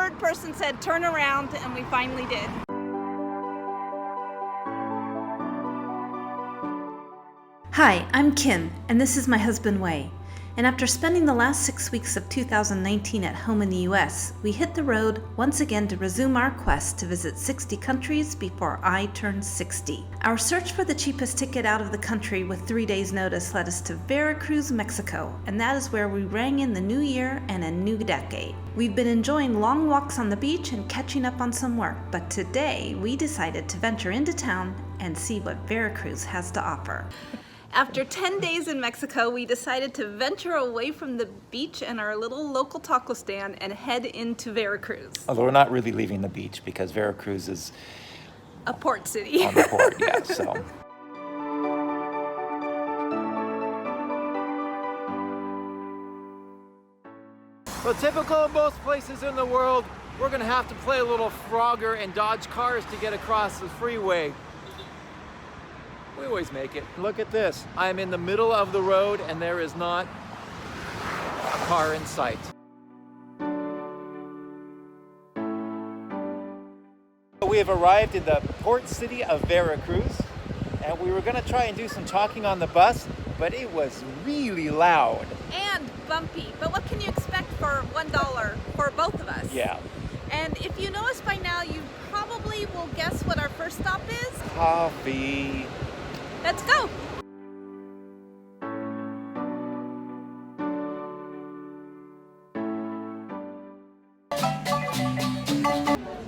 third person said turn around, and we finally did. Hi, I'm Kim, and this is my husband Wei. And after spending the last 6 weeks of 2019 at home in the US, we hit the road once again to resume our quest to visit 60 countries before I turn 60. Our search for the cheapest ticket out of the country with 3 days notice led us to Veracruz, Mexico, and that is where we rang in the new year and a new decade. We've been enjoying long walks on the beach and catching up on some work, but today we decided to venture into town and see what Veracruz has to offer. After 10 days in Mexico, we decided to venture away from the beach and our little local taco stand and head into Veracruz. Although we're not really leaving the beach because Veracruz is a port city. On the port, yeah, so. Well, typical of most places in the world, we're gonna have to play a little Frogger and dodge cars to get across the freeway. We always make it. Look at this. I'm in the middle of the road and there is not a car in sight. We have arrived in the port city of Veracruz, and we were gonna try and do some talking on the bus, but it was really loud. And bumpy, but what can you expect for $1 for both of us? Yeah. And if you know us by now, you probably will guess what our first stop is. Coffee. Let's go!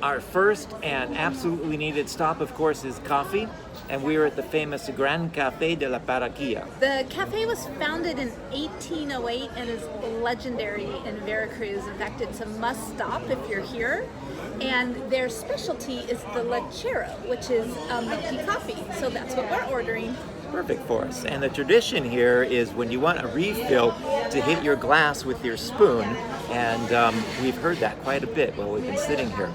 Our first and absolutely needed stop, of course, is coffee, and we are at the famous Gran Café de la Parroquia. The cafe was founded in 1808 and is legendary in Veracruz. In fact, it's a must stop if you're here. And their specialty is the lechero, which is milky coffee. So that's what we're ordering. Perfect for us. And the tradition here is when you want a refill to hit your glass with your spoon, and we've heard that quite a bit while we've been sitting here.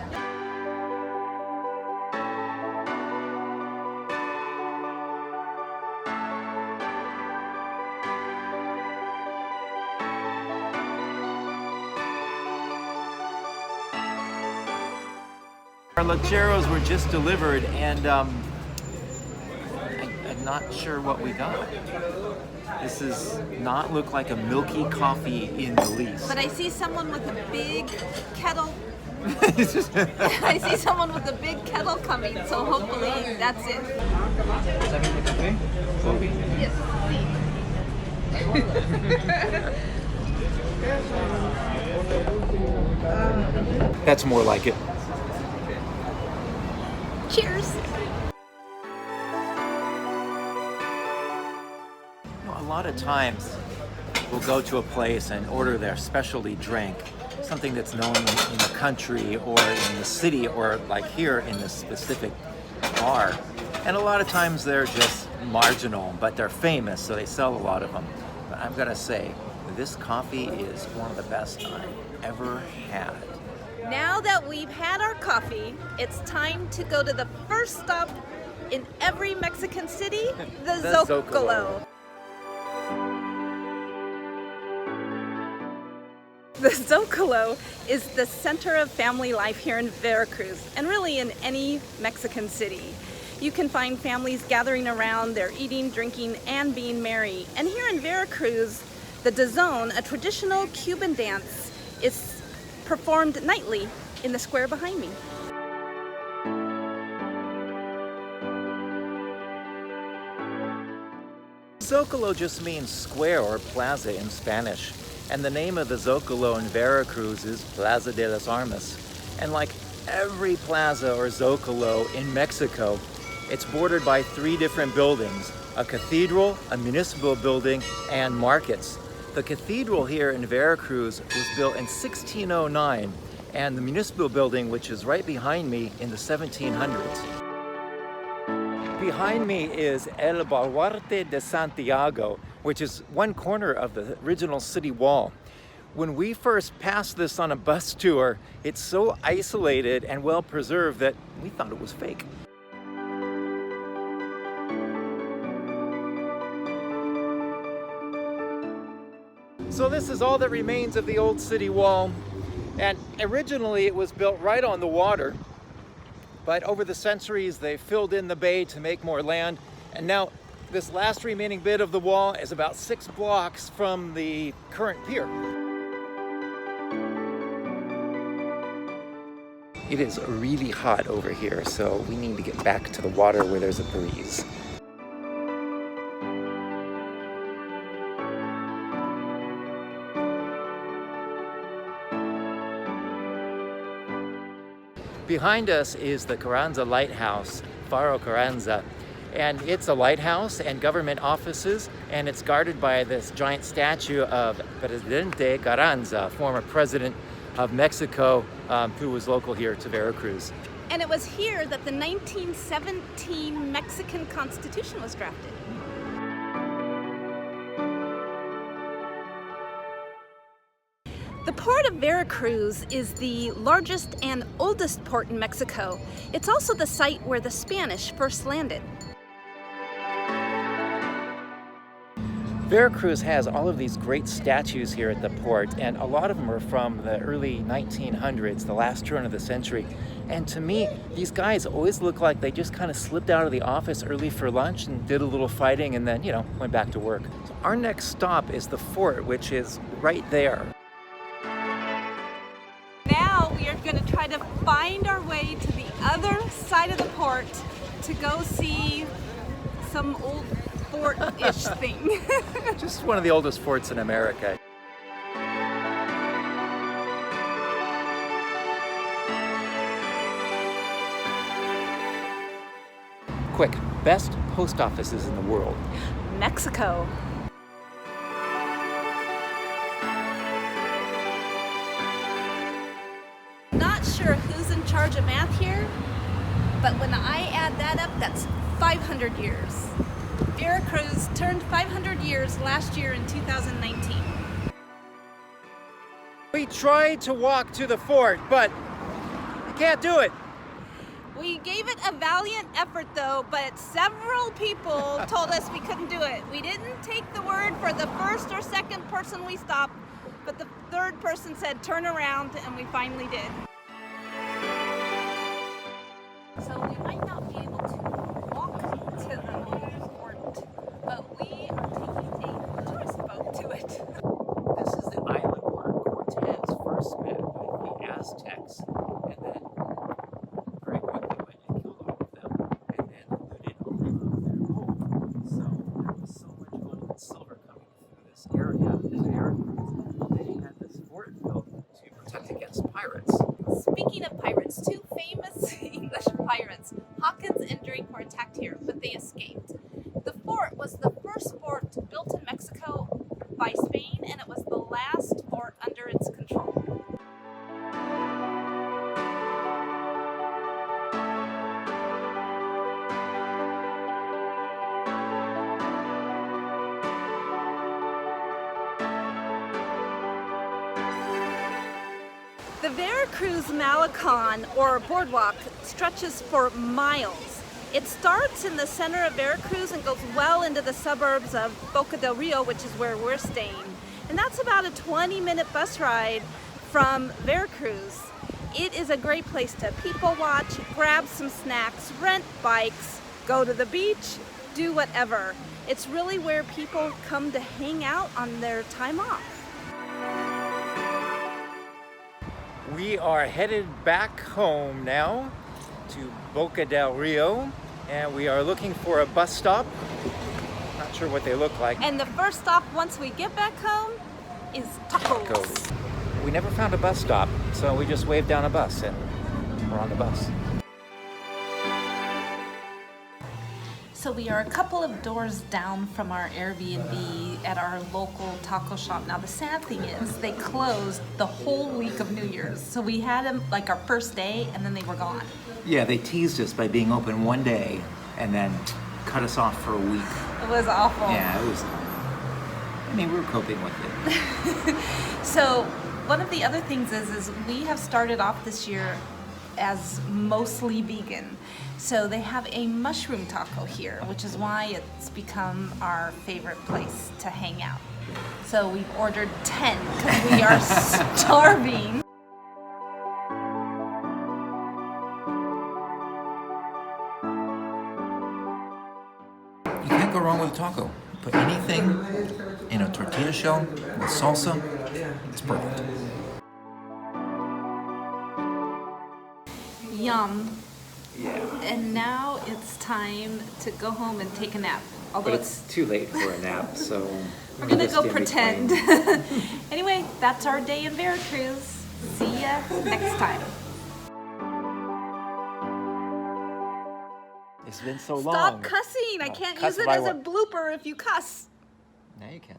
Our lecheros were just delivered, and I'm not sure what we got. This does not look like a milky coffee in the least. But I see someone with a big kettle. I see someone with a big kettle coming, so hopefully that's it. Yes, That's more like it. Cheers! A lot of times we'll go to a place and order their specialty drink, something that's known in the country or in the city or like here in this specific bar. And a lot of times they're just marginal, but they're famous, so they sell a lot of them. But I'm gonna say, this coffee is one of the best I've ever had. Now that we've had our coffee, it's time to go to the first stop in every Mexican city, the Zocalo. The Zocalo is the center of family life here in Veracruz, and really in any Mexican city. You can find families gathering around, they're eating, drinking, and being merry. And here in Veracruz, the Dazón, a traditional Cuban dance, is performed nightly in the square behind me. Zocalo just means square or plaza in Spanish. And the name of the Zocalo in Veracruz is Plaza de las Armas. And like every plaza or Zocalo in Mexico, it's bordered by 3 different buildings: a cathedral, a municipal building, and markets. The cathedral here in Veracruz was built in 1609, and the municipal building, which is right behind me, in the 1700s. Behind me is El Baluarte de Santiago, which is one corner of the original city wall. When we first passed this on a bus tour, it's so isolated and well preserved that we thought it was fake. So this is all that remains of the old city wall. And originally it was built right on the water, but over the centuries they filled in the bay to make more land, and now this last remaining bit of the wall is about 6 blocks from the current pier. It is really hot over here, so we need to get back to the water where there's a breeze. Behind us is the Carranza lighthouse, Faro Carranza, and it's a lighthouse and government offices, and it's guarded by this giant statue of Presidente Carranza, former president of Mexico, who was local here to Veracruz. And it was here that the 1917 Mexican Constitution was drafted. The port of Veracruz is the largest and oldest port in Mexico. It's also the site where the Spanish first landed. Veracruz has all of these great statues here at the port, and a lot of them are from the early 1900s, the last turn of the century. And to me, these guys always look like they just kind of slipped out of the office early for lunch and did a little fighting and then, went back to work. So our next stop is the fort, which is right there. Now we are going to try to find our way to the other side of the port to go see some old fort-ish thing. Just one of the oldest forts in America. Quick, best post offices in the world. Mexico. Not sure who's in charge of math here, but when I add that up, that's 500 years. Veracruz turned 500 years last year in 2019. We tried to walk to the fort, but you can't do it. We gave it a valiant effort though, but several people told us we couldn't do it. We didn't take the word for the first or second person we stopped, but the third person said turn around, and we finally did. So we might not be able to walk to the old fort, but we are taking a tourist boat to it. This is the island where Cortés first met with the Aztecs, and then very quickly went and killed all of them, and then looted all of their gold. So there was so much gold and silver coming through this area, they had this fort built to protect against pirates. Speaking of pirates, two famous English pirates, Hawkins and Drake, were attacked here, but they escaped. The fort was the first fort built in Mexico by Spain, and it was the last fort under its control. The Veracruz Malecon, or boardwalk, stretches for miles. It starts in the center of Veracruz and goes well into the suburbs of Boca del Rio, which is where we're staying. And that's about a 20-minute bus ride from Veracruz. It is a great place to people watch, grab some snacks, rent bikes, go to the beach, do whatever. It's really where people come to hang out on their time off. We are headed back home now to Boca del Rio, and we are looking for a bus stop. Not sure what they look like. And the first stop once we get back home is tacos. We never found a bus stop, so we just waved down a bus and we're on the bus. So we are a couple of doors down from our Airbnb at our local taco shop. Now the sad thing is they closed the whole week of New Year's. So we had them like our first day and then they were gone. Yeah, they teased us by being open one day and then cut us off for a week. It was awful. Yeah, it was, we were coping with it. So one of the other things is we have started off this year as mostly vegan. So they have a mushroom taco here, which is why it's become our favorite place to hang out. So we've ordered 10 because we are starving. can't go wrong with a taco. Put anything in a tortilla shell with salsa, it's perfect. Yum. Yeah. And now it's time to go home and take a nap. Although But it's too late for a nap, so we're gonna just go in pretend. between. Anyway, that's our day in Veracruz. See ya next time. It's been so long. Stop cussing. I can't cuss use it if I as a want. blooper if you cuss. Now you can.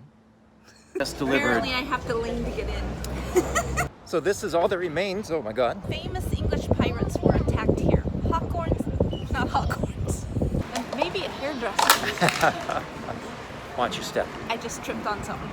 Just delivered. Apparently I have to lean to get in. So this is all that remains. Oh my God. Famous English pirates were attacked here. Hawkhorns, not Hawkhorns. And maybe a hairdresser. Watch your step. I just tripped on something.